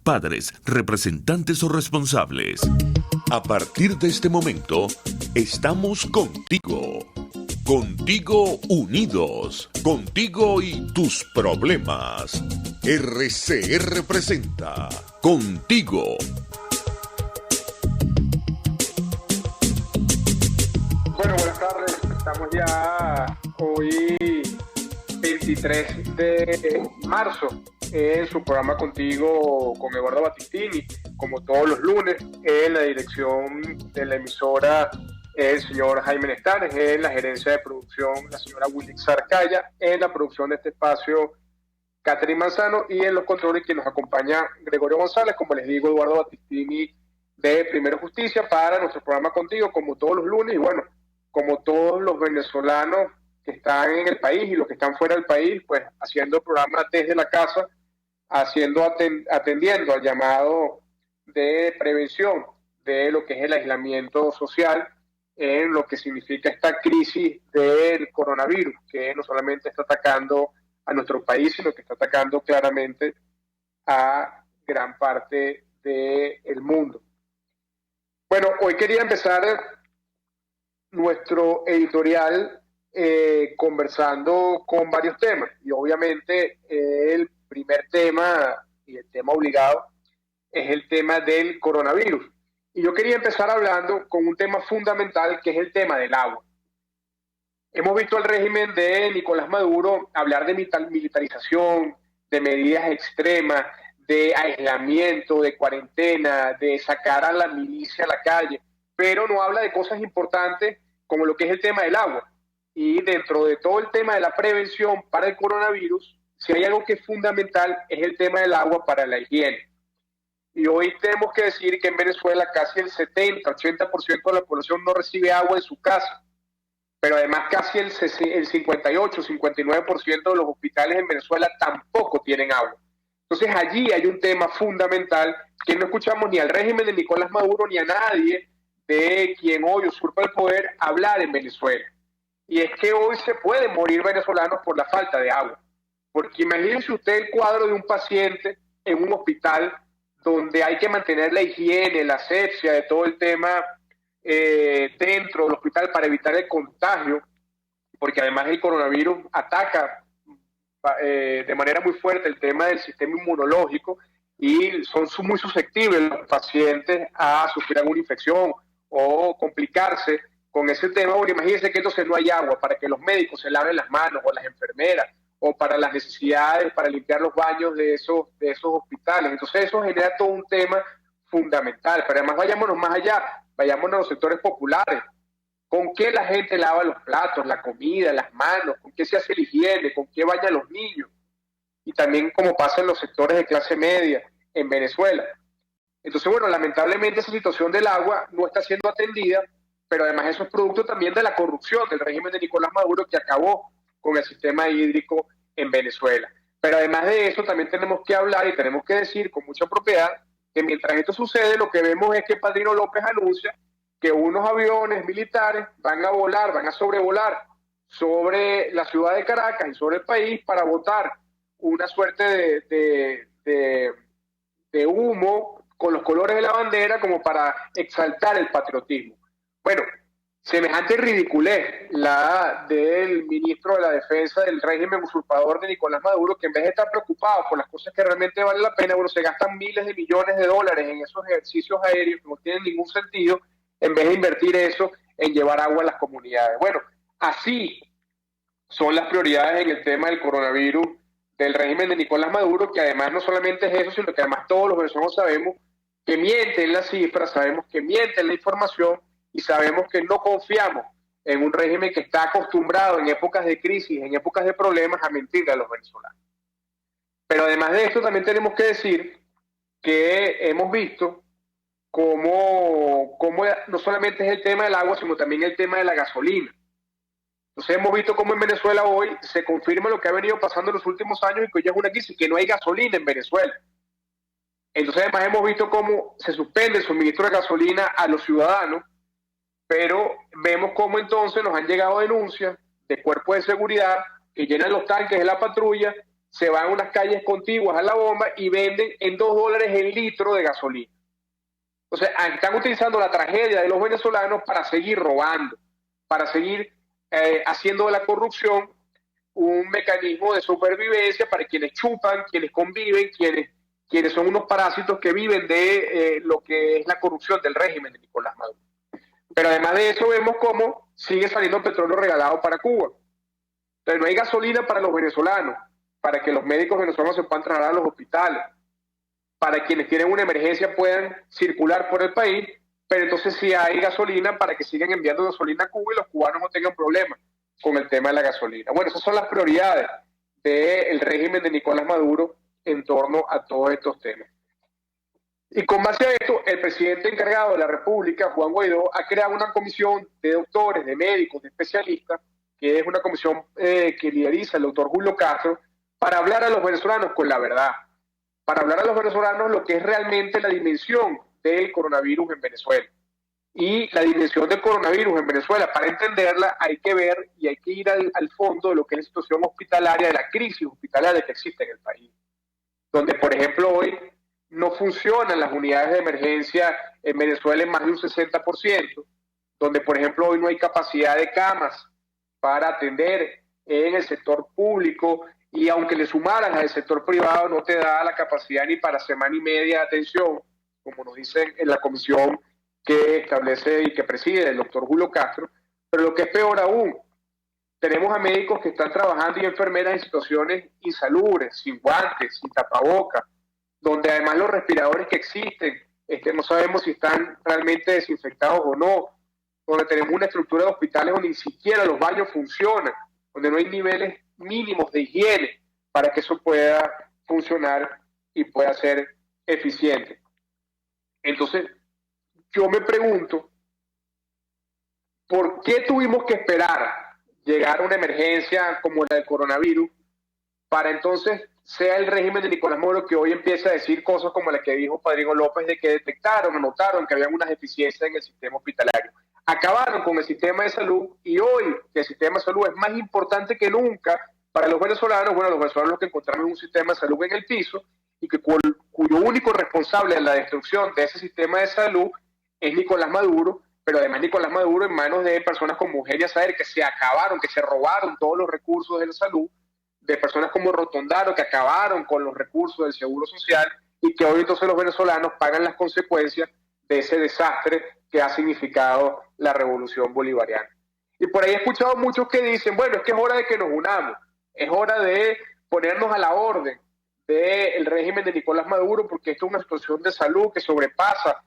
Padres, representantes o responsables. A partir de este momento, estamos contigo. Contigo unidos. Contigo y tus problemas. RCR presenta Contigo. Bueno, buenas tardes. Estamos ya hoy 23 de marzo en su programa Contigo con Eduardo Battistini, como todos los lunes. En la dirección de la emisora el señor Jaime Nestares, en la gerencia de producción la señora Wilix Arcaya, en la producción de este espacio Catherine Manzano, y en los controles que nos acompaña Gregorio González, como les digo, Eduardo Battistini de Primero Justicia, para nuestro programa Contigo, como todos los lunes. Y bueno, como todos los venezolanos que están en el país y los que están fuera del país, pues haciendo el programa desde la casa, atendiendo al llamado de prevención de lo que es el aislamiento social en lo que significa esta crisis del coronavirus, que no solamente está atacando a nuestro país, sino que está atacando claramente a gran parte del mundo. Bueno, hoy quería empezar nuestro editorial conversando con varios temas, y obviamente el primer tema y el tema obligado es el tema del coronavirus. Y yo quería empezar hablando con un tema fundamental, que es el tema del agua. Hemos visto al régimen de Nicolás Maduro hablar de militarización, de medidas extremas, de aislamiento, de cuarentena, de sacar a la milicia a la calle, pero no habla de cosas importantes como lo que es el tema del agua. Y dentro de todo el tema de la prevención para el coronavirus, si hay algo que es fundamental, es el tema del agua para la higiene. Y hoy tenemos que decir que en Venezuela casi el 70-80% de la población no recibe agua en su casa, pero además casi el 58-59% de los hospitales en Venezuela tampoco tienen agua. Entonces allí hay un tema fundamental que no escuchamos ni al régimen de Nicolás Maduro ni a nadie de quien hoy usurpa el poder hablar en Venezuela. Y es que hoy se pueden morir venezolanos por la falta de agua. Porque imagínense usted el cuadro de un paciente en un hospital donde hay que mantener la higiene, la asepsia de todo el tema dentro del hospital para evitar el contagio, porque además el coronavirus ataca de manera muy fuerte el tema del sistema inmunológico, y son muy susceptibles los pacientes a sufrir alguna infección o complicarse con ese tema. Bueno, imagínense que entonces no hay agua para que los médicos se laven las manos, o las enfermeras, o para las necesidades, para limpiar los baños de esos hospitales. Entonces eso genera todo un tema fundamental. Pero además vayámonos más allá, vayámonos a los sectores populares. ¿Con qué la gente lava los platos, la comida, las manos? ¿Con qué se hace la higiene? ¿Con qué bañan los niños? Y también como pasa en los sectores de clase media en Venezuela. Entonces, bueno, lamentablemente esa situación del agua no está siendo atendida, pero además eso es producto también de la corrupción del régimen de Nicolás Maduro, que acabó con el sistema hídrico en Venezuela. Pero además de eso también tenemos que hablar y tenemos que decir con mucha propiedad que mientras esto sucede, lo que vemos es que Padrino López anuncia que unos aviones militares van a volar, van a sobrevolar sobre la ciudad de Caracas y sobre el país para botar una suerte de humo con los colores de la bandera, como para exaltar el patriotismo. Bueno, semejante ridiculez la del ministro de la Defensa del régimen usurpador de Nicolás Maduro, que en vez de estar preocupado por las cosas que realmente valen la pena, bueno, se gastan miles de millones de dólares en esos ejercicios aéreos que no tienen ningún sentido, en vez de invertir eso en llevar agua a las comunidades. Bueno, así son las prioridades en el tema del coronavirus del régimen de Nicolás Maduro, que además no solamente es eso, sino que además todos los venezolanos sabemos que mienten las cifras, sabemos que mienten la información, y sabemos que no confiamos en un régimen que está acostumbrado en épocas de crisis, en épocas de problemas, a mentirle a los venezolanos. Pero además de esto también tenemos que decir que hemos visto cómo no solamente es el tema del agua, sino también el tema de la gasolina. Entonces hemos visto cómo en Venezuela hoy se confirma lo que ha venido pasando en los últimos años, y que hoy es una crisis, que no hay gasolina en Venezuela. Entonces además hemos visto cómo se suspende el suministro de gasolina a los ciudadanos, pero vemos cómo entonces nos han llegado denuncias de cuerpos de seguridad que llenan los tanques de la patrulla se van a unas calles contiguas a la bomba y venden en $2 el litro de gasolina. Entonces, están utilizando la tragedia de los venezolanos para seguir robando, para seguir haciendo de la corrupción un mecanismo de supervivencia para quienes chupan, quienes conviven, quienes son unos parásitos que viven de lo que es la corrupción del régimen de Nicolás Maduro. Pero además de eso vemos cómo sigue saliendo petróleo regalado para Cuba. Entonces no hay gasolina para los venezolanos, para que los médicos venezolanos se puedan trasladar a los hospitales, para quienes tienen una emergencia puedan circular por el país, pero entonces sí hay gasolina para que sigan enviando gasolina a Cuba y los cubanos no tengan problemas con el tema de la gasolina. Bueno, esas son las prioridades del régimen de Nicolás Maduro en torno a todos estos temas. Y con base a esto, el presidente encargado de la República, Juan Guaidó, ha creado una comisión de doctores, de médicos, de especialistas, que es una comisión que lideriza el doctor Julio Castro, para hablar a los venezolanos con la verdad, para hablar a los venezolanos lo que es realmente la dimensión del coronavirus en Venezuela. Y la dimensión del coronavirus en Venezuela, para entenderla, hay que ver y hay que ir al fondo de lo que es la situación hospitalaria, de la crisis hospitalaria que existe en el país. Donde, por ejemplo, hoy no funcionan las unidades de emergencia en Venezuela en más de un 60%, donde, por ejemplo, hoy no hay capacidad de camas para atender en el sector público, y aunque le sumaran al sector privado, no te da la capacidad ni para semana y media de atención, como nos dicen en la comisión que establece y que preside el doctor Julio Castro. Pero lo que es peor aún, tenemos a médicos que están trabajando y enfermeras en situaciones insalubres, sin guantes, sin tapabocas, donde además los respiradores que existen, no sabemos si están realmente desinfectados o no, donde tenemos una estructura de hospitales donde ni siquiera los baños funcionan, donde no hay niveles mínimos de higiene para que eso pueda funcionar y pueda ser eficiente. Entonces, yo me pregunto, ¿por qué tuvimos que esperar llegar a una emergencia como la del coronavirus para entonces sea el régimen de Nicolás Maduro que hoy empieza a decir cosas como la que dijo Padrino López de que detectaron o notaron que había unas deficiencias en el sistema hospitalario? Acabaron con el sistema de salud y hoy que el sistema de salud es más importante que nunca para los venezolanos. Bueno, los venezolanos lo que encontraron es un sistema de salud en el piso y que cuyo único responsable de la destrucción de ese sistema de salud es Nicolás Maduro, pero además Nicolás Maduro en manos de personas como Eugenia Saer, que se acabaron, que se robaron todos los recursos de la salud, de personas como Rotondaro, que acabaron con los recursos del Seguro Social y que hoy entonces los venezolanos pagan las consecuencias de ese desastre que ha significado la revolución bolivariana. Y por ahí he escuchado muchos que dicen, bueno, es que es hora de que nos unamos, es hora de ponernos a la orden del régimen de Nicolás Maduro, porque esto es una situación de salud que sobrepasa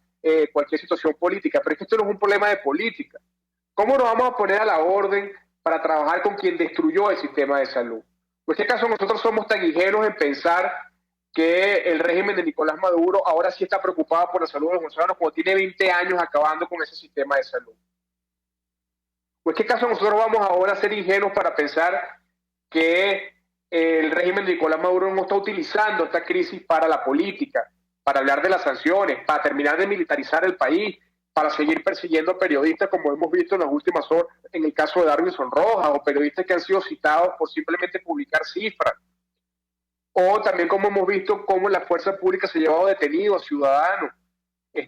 cualquier situación política, pero es que esto no es un problema de política. ¿Cómo nos vamos a poner a la orden para trabajar con quien destruyó el sistema de salud? ¿Por qué acaso nosotros somos tan ingenuos en pensar que el régimen de Nicolás Maduro ahora sí está preocupado por la salud de los venezolanos cuando tiene 20 años acabando con ese sistema de salud? ¿Por qué acaso nosotros vamos ahora a ser ingenuos para pensar que el régimen de Nicolás Maduro no está utilizando esta crisis para la política, para hablar de las sanciones, para terminar de militarizar el país, para seguir persiguiendo periodistas como hemos visto en las últimas horas, en el caso de Darwinson Rojas, o periodistas que han sido citados por simplemente publicar cifras? O también como hemos visto cómo la fuerza pública se ha llevado detenidos a ciudadanos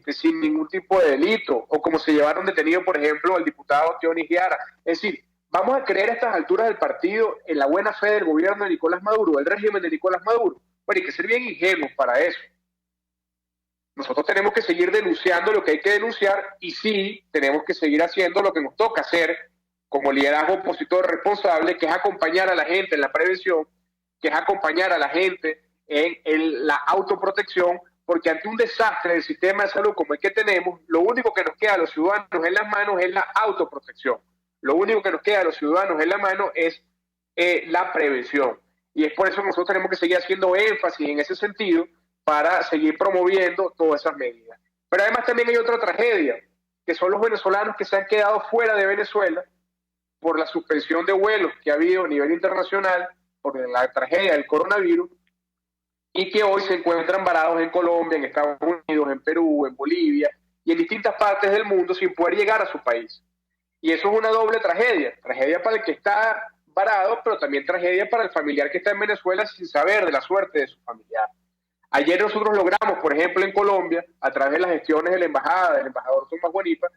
sin ningún tipo de delito, o como se llevaron detenido, por ejemplo, al diputado Teonis Guiara. Es decir, ¿vamos a creer a estas alturas del partido en la buena fe del gobierno de Nicolás Maduro, del régimen de Nicolás Maduro? Bueno, hay que ser bien ingenuos para eso. Nosotros tenemos que seguir denunciando lo que hay que denunciar y sí, tenemos que seguir haciendo lo que nos toca hacer como liderazgo opositor responsable, que es acompañar a la gente en la prevención, que es acompañar a la gente en la autoprotección, porque ante un desastre del sistema de salud como el que tenemos, lo único que nos queda a los ciudadanos en las manos es la autoprotección. Lo único que nos queda a los ciudadanos en la mano es la prevención. Y es por eso que nosotros tenemos que seguir haciendo énfasis en ese sentido para seguir promoviendo todas esas medidas. Pero además también hay otra tragedia, que son los venezolanos que se han quedado fuera de Venezuela por la suspensión de vuelos que ha habido a nivel internacional, por la tragedia del coronavirus, y que hoy se encuentran varados en Colombia, en Estados Unidos, en Perú, en Bolivia y en distintas partes del mundo sin poder llegar a su país. Y eso es una doble tragedia, tragedia para el que está varado, pero también tragedia para el familiar que está en Venezuela sin saber de la suerte de su familiar. Ayer nosotros logramos, por ejemplo, en Colombia, a través de las gestiones de la embajada, del embajador Tomás Guanipa,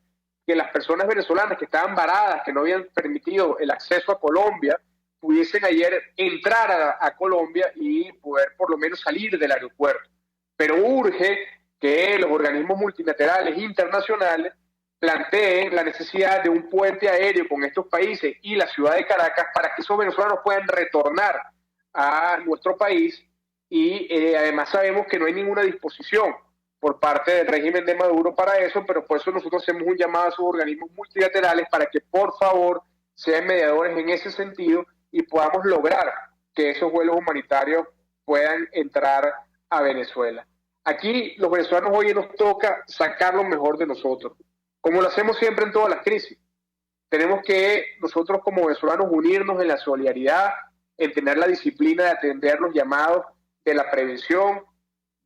que las personas venezolanas que estaban varadas, que no habían permitido el acceso a Colombia, pudiesen ayer entrar a Colombia y poder por lo menos salir del aeropuerto. Pero urge que los organismos multilaterales internacionales planteen la necesidad de un puente aéreo con estos países y la ciudad de Caracas para que esos venezolanos puedan retornar a nuestro país y además sabemos que no hay ninguna disposición por parte del régimen de Maduro para eso, pero por eso nosotros hacemos un llamado a esos organismos multilaterales para que por favor sean mediadores en ese sentido y podamos lograr que esos vuelos humanitarios puedan entrar a Venezuela. Aquí los venezolanos hoy nos toca sacar lo mejor de nosotros, como lo hacemos siempre en todas las crisis. Tenemos que nosotros como venezolanos unirnos en la solidaridad, en tener la disciplina de atender los llamados de la prevención,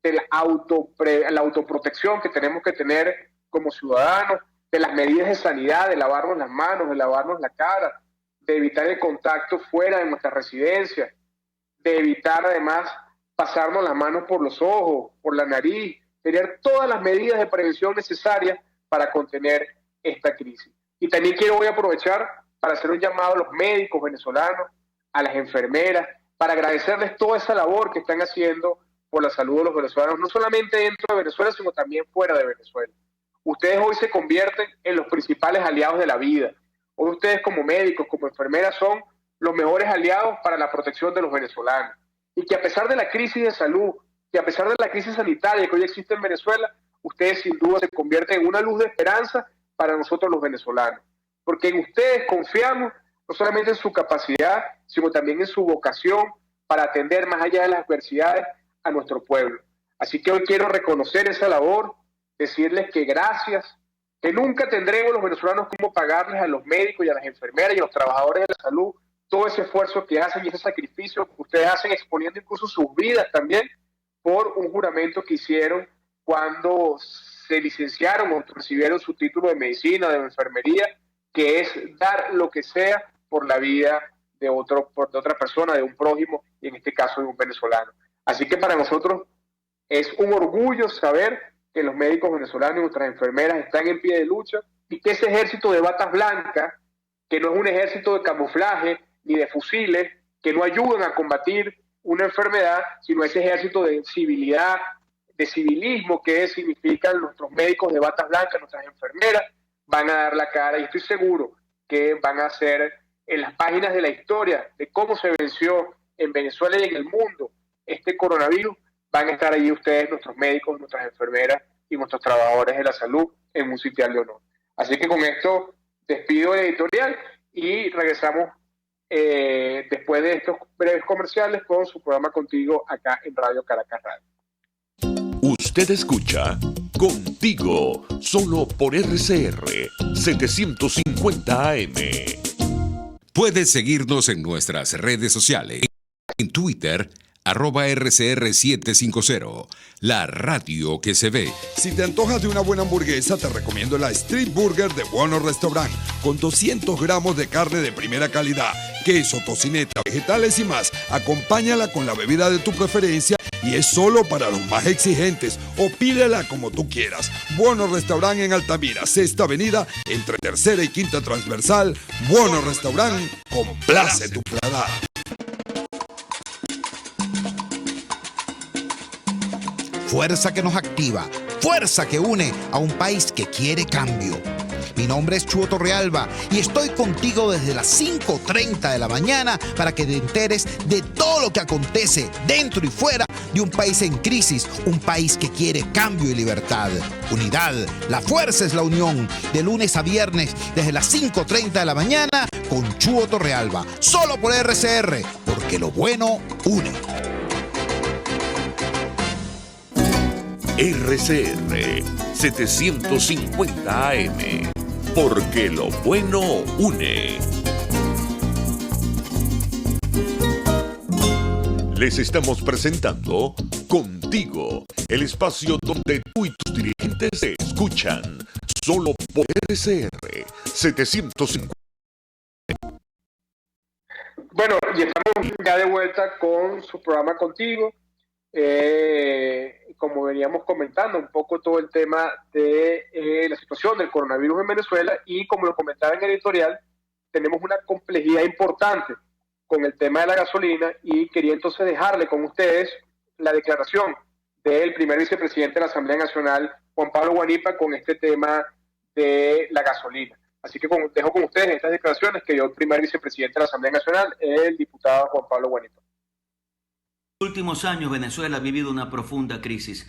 de la autoprotección que tenemos que tener como ciudadanos, de las medidas de sanidad, de lavarnos las manos, de lavarnos la cara, de evitar el contacto fuera de nuestra residencia, de evitar además pasarnos las manos por los ojos, por la nariz, tener todas las medidas de prevención necesarias para contener esta crisis. Y también voy a aprovechar para hacer un llamado a los médicos venezolanos, a las enfermeras, para agradecerles toda esa labor que están haciendo por la salud de los venezolanos, no solamente dentro de Venezuela, sino también fuera de Venezuela. Ustedes hoy se convierten en los principales aliados de la vida. Hoy ustedes como médicos, como enfermeras, son los mejores aliados para la protección de los venezolanos. Y que a pesar de la crisis de salud, que a pesar de la crisis sanitaria que hoy existe en Venezuela, ustedes sin duda se convierten en una luz de esperanza para nosotros los venezolanos. Porque en ustedes confiamos no solamente en su capacidad, sino también en su vocación para atender más allá de las adversidades a nuestro pueblo. Así que hoy quiero reconocer esa labor, decirles que gracias, que nunca tendremos los venezolanos cómo pagarles a los médicos y a las enfermeras y a los trabajadores de la salud todo ese esfuerzo que hacen y ese sacrificio que ustedes hacen, exponiendo incluso sus vidas también por un juramento que hicieron cuando se licenciaron o recibieron su título de medicina, de enfermería, que es dar lo que sea por la vida de otra persona, de un prójimo, y en este caso de un venezolano. Así que para nosotros es un orgullo saber que los médicos venezolanos y nuestras enfermeras están en pie de lucha y que ese ejército de batas blancas, que no es un ejército de camuflaje ni de fusiles, que no ayudan a combatir una enfermedad, sino ese ejército de civilidad, de civilismo que significan nuestros médicos de batas blancas, nuestras enfermeras, van a dar la cara y estoy seguro que van a ser en las páginas de la historia de cómo se venció en Venezuela y en el mundo este coronavirus, van a estar allí ustedes, nuestros médicos, nuestras enfermeras y nuestros trabajadores de la salud en un sitial de honor. Así que con esto despido el editorial y regresamos después de estos breves comerciales con su programa Contigo acá en Radio Caracas Radio. Usted escucha Contigo, solo por RCR 750 AM. Puedes seguirnos en nuestras redes sociales. En Twitter, @RCR750, la radio que se ve. Si te antojas de una buena hamburguesa, te recomiendo la Street Burger de Bueno Restaurant, con 200 gramos de carne de primera calidad, queso, tocineta, vegetales y más. Acompáñala con la bebida de tu preferencia y es solo para los más exigentes, o pídela como tú quieras. Bueno Restaurant en Altamira, Sexta Avenida, entre Tercera y Quinta Transversal. Bueno Restaurant, complace tu paladar. Fuerza que nos activa, fuerza que une a un país que quiere cambio. Mi nombre es Chuo Torrealba y estoy contigo desde las 5:30 de la mañana para que te enteres de todo lo que acontece dentro y fuera de un país en crisis, un país que quiere cambio y libertad. Unidad, la fuerza es la unión, de lunes a viernes desde las 5:30 de la mañana con Chuo Torrealba, solo por RCR, porque lo bueno une. RCR 750 AM, porque lo bueno une. Les estamos presentando Contigo, el espacio donde tú y tus dirigentes se escuchan, solo por RCR 750. Bueno, y estamos ya de vuelta con su programa Contigo. Como veníamos comentando un poco todo el tema de la situación del coronavirus en Venezuela, y como lo comentaba en el editorial, tenemos una complejidad importante con el tema de la gasolina, y quería entonces dejarle con ustedes la declaración del primer vicepresidente de la Asamblea Nacional, Juan Pablo Guanipa, con este tema de la gasolina. Así que dejo con ustedes estas declaraciones que dio el primer vicepresidente de la Asamblea Nacional, el diputado Juan Pablo Guanipa. En los últimos años Venezuela ha vivido una profunda crisis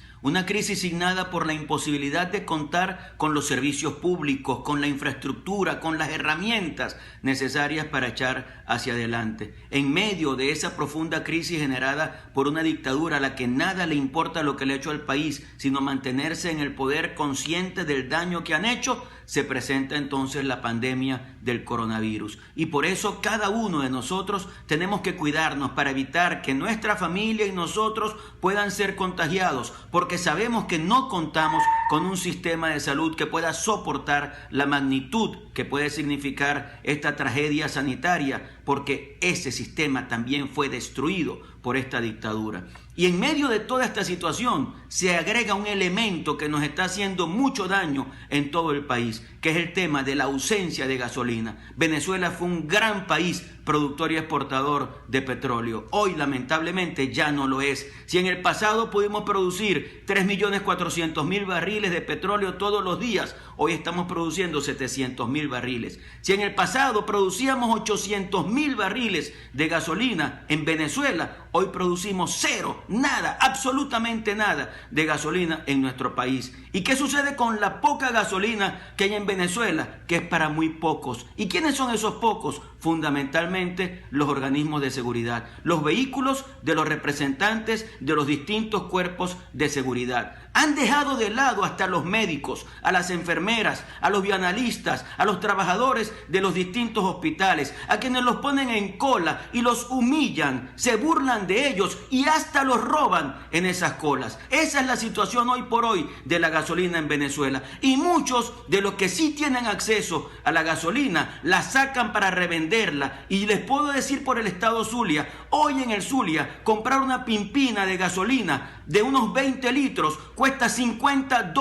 signada por la imposibilidad de contar con los servicios públicos, con la infraestructura, con las herramientas necesarias para echar hacia adelante. En medio de esa profunda crisis generada por una dictadura a la que nada le importa lo que le ha hecho al país, sino mantenerse en el poder consciente del daño que han hecho, se presenta entonces la pandemia del coronavirus. Y por eso cada uno de nosotros tenemos que cuidarnos para evitar que nuestra familia y nosotros puedan ser contagiados, porque sabemos que no contamos con un sistema de salud que pueda soportar la magnitud que puede significar esta tragedia sanitaria, porque ese sistema también fue destruido por esta dictadura. Y en medio de toda esta situación se agrega un elemento que nos está haciendo mucho daño en todo el país, que es el tema de la ausencia de gasolina. Venezuela fue un gran país productor y exportador de petróleo. Hoy lamentablemente ya no lo es. Si en el pasado pudimos producir 3.400.000 barriles de petróleo todos los días, hoy estamos produciendo 700.000 barriles. Si en el pasado producíamos 800.000 barriles de gasolina en Venezuela, hoy producimos cero, nada, absolutamente nada de gasolina en nuestro país. ¿Y qué sucede con la poca gasolina que hay en Venezuela? Que es para muy pocos. ¿Y quiénes son esos pocos? Fundamentalmente los organismos de seguridad, los vehículos de los representantes de los distintos cuerpos de seguridad. Han dejado de lado hasta los médicos, a las enfermeras, a los bioanalistas, a los trabajadores de los distintos hospitales, a quienes los ponen en cola y los humillan, se burlan de ellos y hasta los roban en esas colas. Esa es la situación hoy por hoy de la gasolina en Venezuela. Y muchos de los que sí tienen acceso a la gasolina la sacan para revenderla. Y les puedo decir por el estado Zulia, hoy en el Zulia, comprar una pimpina de gasolina de unos 20 litros cuesta $50.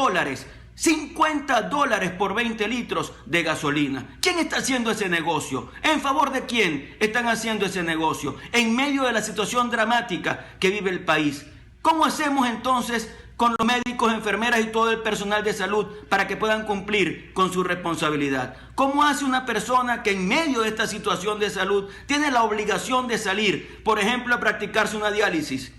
$50 por 20 litros de gasolina. ¿Quién está haciendo ese negocio? ¿En favor de quién están haciendo ese negocio? En medio de la situación dramática que vive el país. ¿Cómo hacemos entonces con los médicos, enfermeras y todo el personal de salud para que puedan cumplir con su responsabilidad? ¿Cómo hace una persona que en medio de esta situación de salud tiene la obligación de salir, por ejemplo, a practicarse una diálisis?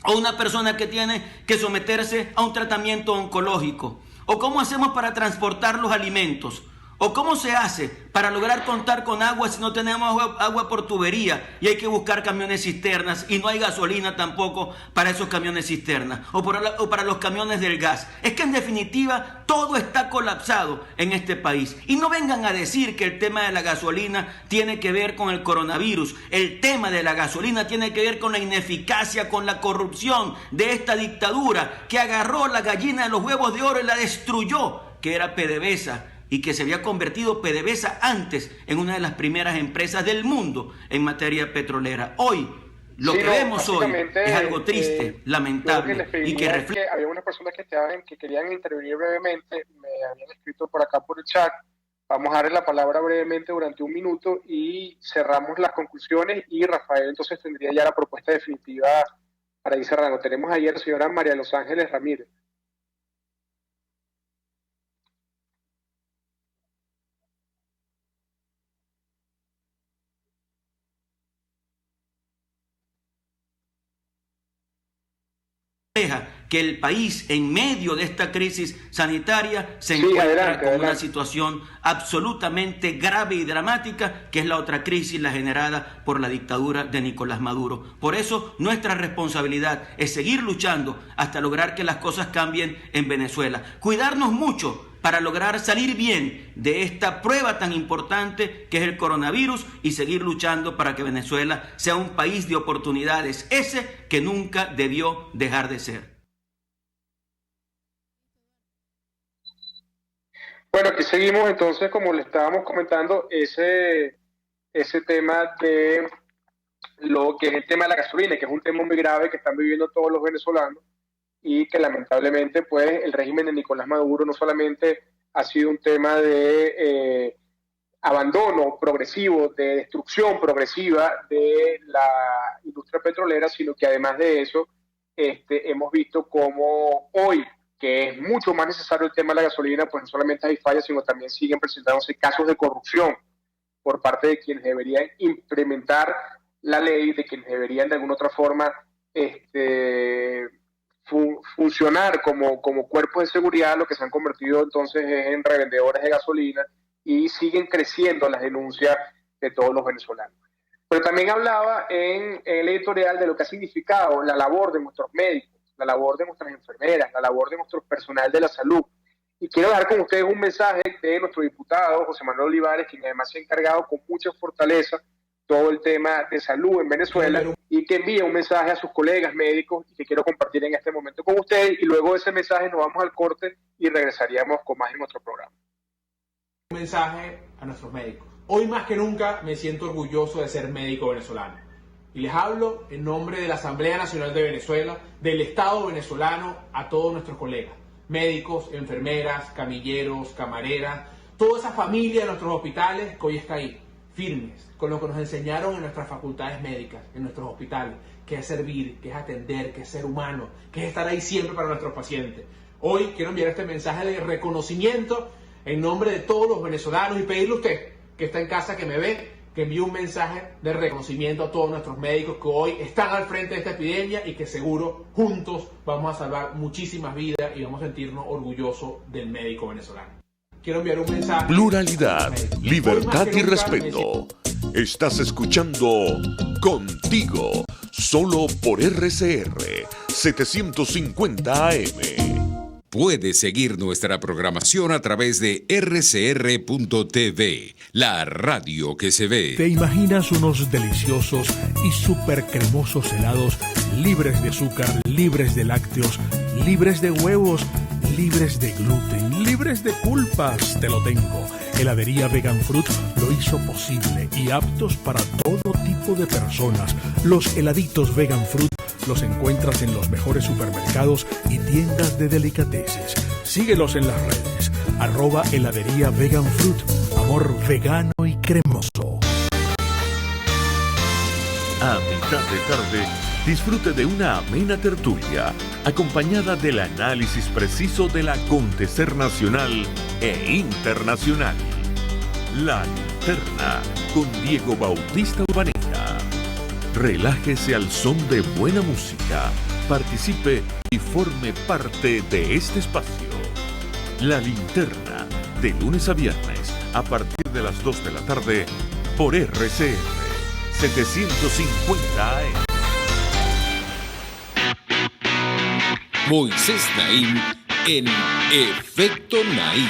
O una persona que tiene que someterse a un tratamiento oncológico. ¿O cómo hacemos para transportar los alimentos? ¿O cómo se hace para lograr contar con agua si no tenemos agua por tubería y hay que buscar camiones cisternas y no hay gasolina tampoco para esos camiones cisternas o para los camiones del gas? Es que en definitiva todo está colapsado en este país. Y no vengan a decir que el tema de la gasolina tiene que ver con el coronavirus. El tema de la gasolina tiene que ver con la ineficacia, con la corrupción de esta dictadura que agarró la gallina de los huevos de oro y la destruyó, que era PDVSA, y que se había convertido PDVSA antes en una de las primeras empresas del mundo en materia petrolera. Hoy, lo que vemos hoy es algo triste, lamentable, y que refleja... Había unas personas que querían intervenir brevemente, me habían escrito por acá por el chat. Vamos a darle la palabra brevemente durante 1 minuto y cerramos las conclusiones, y Rafael entonces tendría ya la propuesta definitiva para ir cerrando. Tenemos ayer a la señora María Los Ángeles Ramírez. que el país en medio de esta crisis sanitaria se encuentra con una situación absolutamente grave y dramática, que es la otra crisis, la generada por la dictadura de Nicolás Maduro. Por eso nuestra responsabilidad es seguir luchando hasta lograr que las cosas cambien en Venezuela. Cuidarnos mucho para lograr salir bien de esta prueba tan importante que es el coronavirus, y seguir luchando para que Venezuela sea un país de oportunidades, ese que nunca debió dejar de ser. Bueno, aquí seguimos entonces, como le estábamos comentando, ese tema de lo que es el tema de la gasolina, que es un tema muy grave que están viviendo todos los venezolanos y que lamentablemente pues el régimen de Nicolás Maduro no solamente ha sido un tema de abandono progresivo, de destrucción progresiva de la industria petrolera, sino que además de eso hemos visto cómo hoy, que es mucho más necesario el tema de la gasolina, pues no solamente hay fallas, sino también siguen presentándose casos de corrupción por parte de quienes deberían implementar la ley, de quienes deberían de alguna otra forma funcionar como cuerpos de seguridad, lo que se han convertido entonces en revendedores de gasolina, y siguen creciendo las denuncias de todos los venezolanos. Pero también hablaba en el editorial de lo que ha significado la labor de nuestros médicos, la labor de nuestras enfermeras, la labor de nuestro personal de la salud. Y quiero dejar con ustedes un mensaje de nuestro diputado José Manuel Olivares, quien además se ha encargado con mucha fortaleza todo el tema de salud en Venezuela, y que envía un mensaje a sus colegas médicos y que quiero compartir en este momento con ustedes, y luego de ese mensaje nos vamos al corte y regresaríamos con más en nuestro programa. Un mensaje a nuestros médicos. Hoy más que nunca me siento orgulloso de ser médico venezolano. Y les hablo en nombre de la Asamblea Nacional de Venezuela, del Estado venezolano, a todos nuestros colegas, médicos, enfermeras, camilleros, camareras, toda esa familia de nuestros hospitales que hoy está ahí, firmes, con lo que nos enseñaron en nuestras facultades médicas, en nuestros hospitales, que es servir, que es atender, que es ser humano, que es estar ahí siempre para nuestros pacientes. Hoy quiero enviar este mensaje de reconocimiento en nombre de todos los venezolanos y pedirle a usted, que está en casa, que me ve, que envíe un mensaje de reconocimiento a todos nuestros médicos que hoy están al frente de esta epidemia y que seguro juntos vamos a salvar muchísimas vidas y vamos a sentirnos orgullosos del médico venezolano. Quiero enviar un mensaje. Pluralidad, libertad y respeto. Estás escuchando Contigo, solo por RCR 750 AM. Puedes seguir nuestra programación a través de rcr.tv, la radio que se ve. ¿Te imaginas unos deliciosos y súper cremosos helados libres de azúcar, libres de lácteos, libres de huevos, libres de gluten, libres de culpas? Te lo tengo. Heladería Vegan Fruit lo hizo posible y aptos para todo tipo de personas. Los heladitos Vegan Fruit los encuentras en los mejores supermercados y tiendas de delicateces. Síguelos en las redes. @heladería Vegan Fruit. Amor vegano y cremoso. A mitad de tarde, disfrute de una amena tertulia, acompañada del análisis preciso del acontecer nacional e internacional. La Linterna, con Diego Bautista Urbaneta. Relájese al son de buena música, participe y forme parte de este espacio. La Linterna, de lunes a viernes, a partir de las 2 de la tarde, por RCR 750 AM. Moisés Naim en Efecto Naim.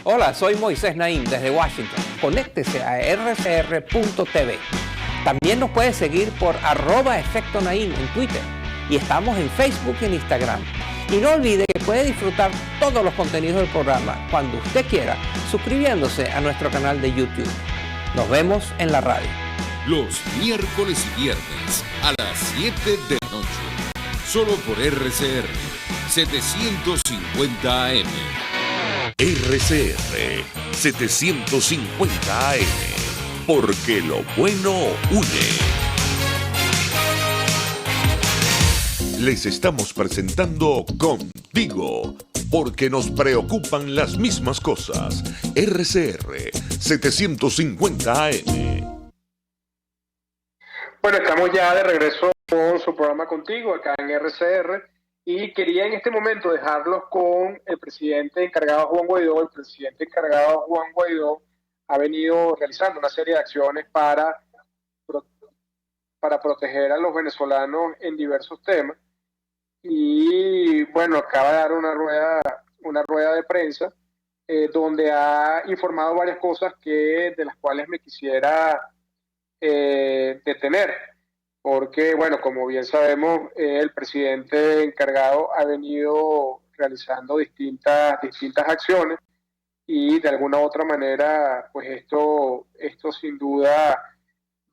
Hola, soy Moisés Naim desde Washington. Conéctese a rcr.tv. También nos puede seguir por @Efecto Naim en Twitter. Y estamos en Facebook y en Instagram. Y no olvide que puede disfrutar todos los contenidos del programa cuando usted quiera, suscribiéndose a nuestro canal de YouTube. Nos vemos en la radio. Los miércoles y viernes a las 7 de la noche. Solo por RCR 750 AM. RCR 750 AM. Porque lo bueno une. Les estamos presentando Contigo, porque nos preocupan las mismas cosas. RCR 750 AM. Bueno, estamos ya de regreso con su programa Contigo, acá en RCR, y quería en este momento dejarlos con el presidente encargado Juan Guaidó. El presidente encargado Juan Guaidó ha venido realizando una serie de acciones para proteger a los venezolanos en diversos temas. Y bueno, acaba de dar una rueda de prensa donde ha informado varias cosas de las cuales me quisiera detener. Porque, bueno, como bien sabemos, el presidente encargado ha venido realizando distintas acciones. Y de alguna u otra manera, pues esto sin duda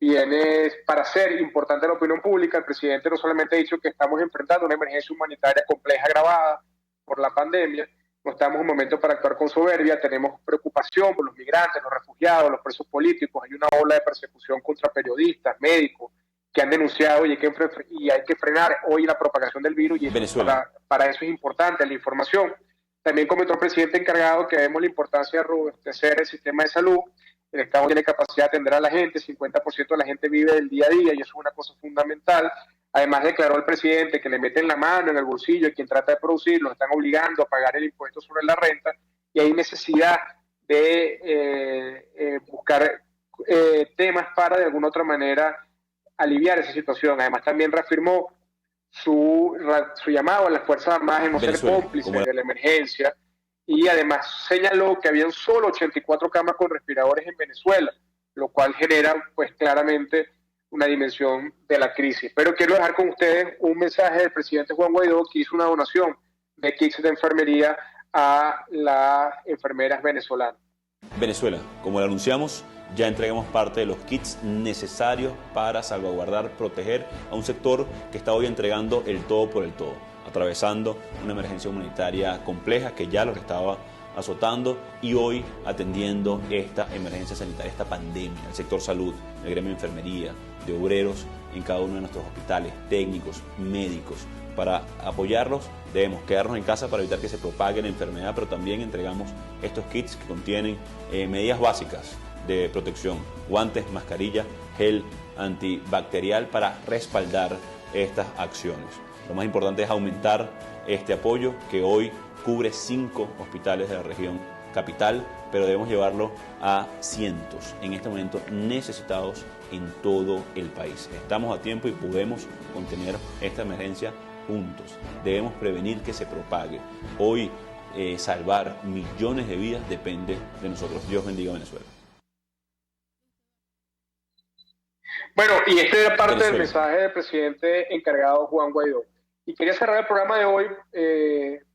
viene para ser importante en la opinión pública. El presidente no solamente ha dicho que estamos enfrentando una emergencia humanitaria compleja agravada por la pandemia, no estamos en un momento para actuar con soberbia, tenemos preocupación por los migrantes, los refugiados, los presos políticos, hay una ola de persecución contra periodistas, médicos, que han denunciado y hay que frenar hoy la propagación del virus, y para eso es importante la información. También comentó el presidente encargado que vemos la importancia de robustecer el sistema de salud. El Estado tiene capacidad de atender a la gente, 50% de la gente vive del día a día y eso es una cosa fundamental. Además declaró el presidente que le meten la mano en el bolsillo y quien trata de producir los están obligando a pagar el impuesto sobre la renta, y hay necesidad de buscar temas para de alguna otra manera aliviar esa situación. Además también reafirmó su llamado a las Fuerzas Armadas en no ser cómplices de la emergencia, y además señaló que habían solo 84 camas con respiradores en Venezuela, lo cual genera pues claramente una dimensión de la crisis. Pero quiero dejar con ustedes un mensaje del presidente Juan Guaidó, que hizo una donación de kits de enfermería a las enfermeras venezolanas. Venezuela, como lo anunciamos, ya entregamos parte de los kits necesarios para salvaguardar, proteger a un sector que está hoy entregando el todo por el todo, atravesando una emergencia humanitaria compleja que ya los estaba azotando y hoy atendiendo esta emergencia sanitaria, esta pandemia, el sector salud, el gremio de enfermería, de obreros en cada uno de nuestros hospitales, técnicos, médicos. Para apoyarlos debemos quedarnos en casa para evitar que se propague la enfermedad, pero también entregamos estos kits que contienen medidas básicas de protección, guantes, mascarilla, gel antibacterial para respaldar estas acciones. Lo más importante es aumentar este apoyo que hoy cubre 5 hospitales de la región capital, pero debemos llevarlo a cientos en este momento necesitados en todo el país. Estamos a tiempo y podemos contener esta emergencia juntos. Debemos prevenir que se propague. Hoy salvar millones de vidas depende de nosotros. Dios bendiga a Venezuela. Bueno, y este era parte del mensaje del presidente encargado Juan Guaidó. Y quería cerrar el programa de hoy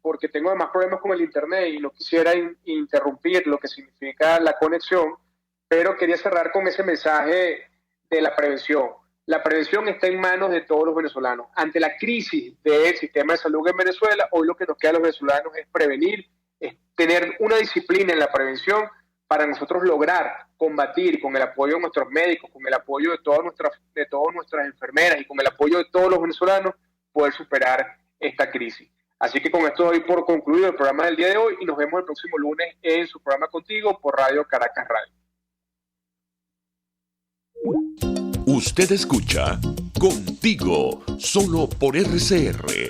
porque tengo además problemas con el internet y no quisiera interrumpir lo que significa la conexión, pero quería cerrar con ese mensaje de la prevención. La prevención está en manos de todos los venezolanos. Ante la crisis del sistema de salud en Venezuela, hoy lo que nos queda a los venezolanos es prevenir, es tener una disciplina en la prevención para nosotros lograr combatir con el apoyo de nuestros médicos, con el apoyo de todas nuestras enfermeras y con el apoyo de todos los venezolanos, poder superar esta crisis. Así que con esto doy por concluido el programa del día de hoy y nos vemos el próximo lunes en su programa Contigo por Radio Caracas Radio. Usted escucha Contigo, solo por RCR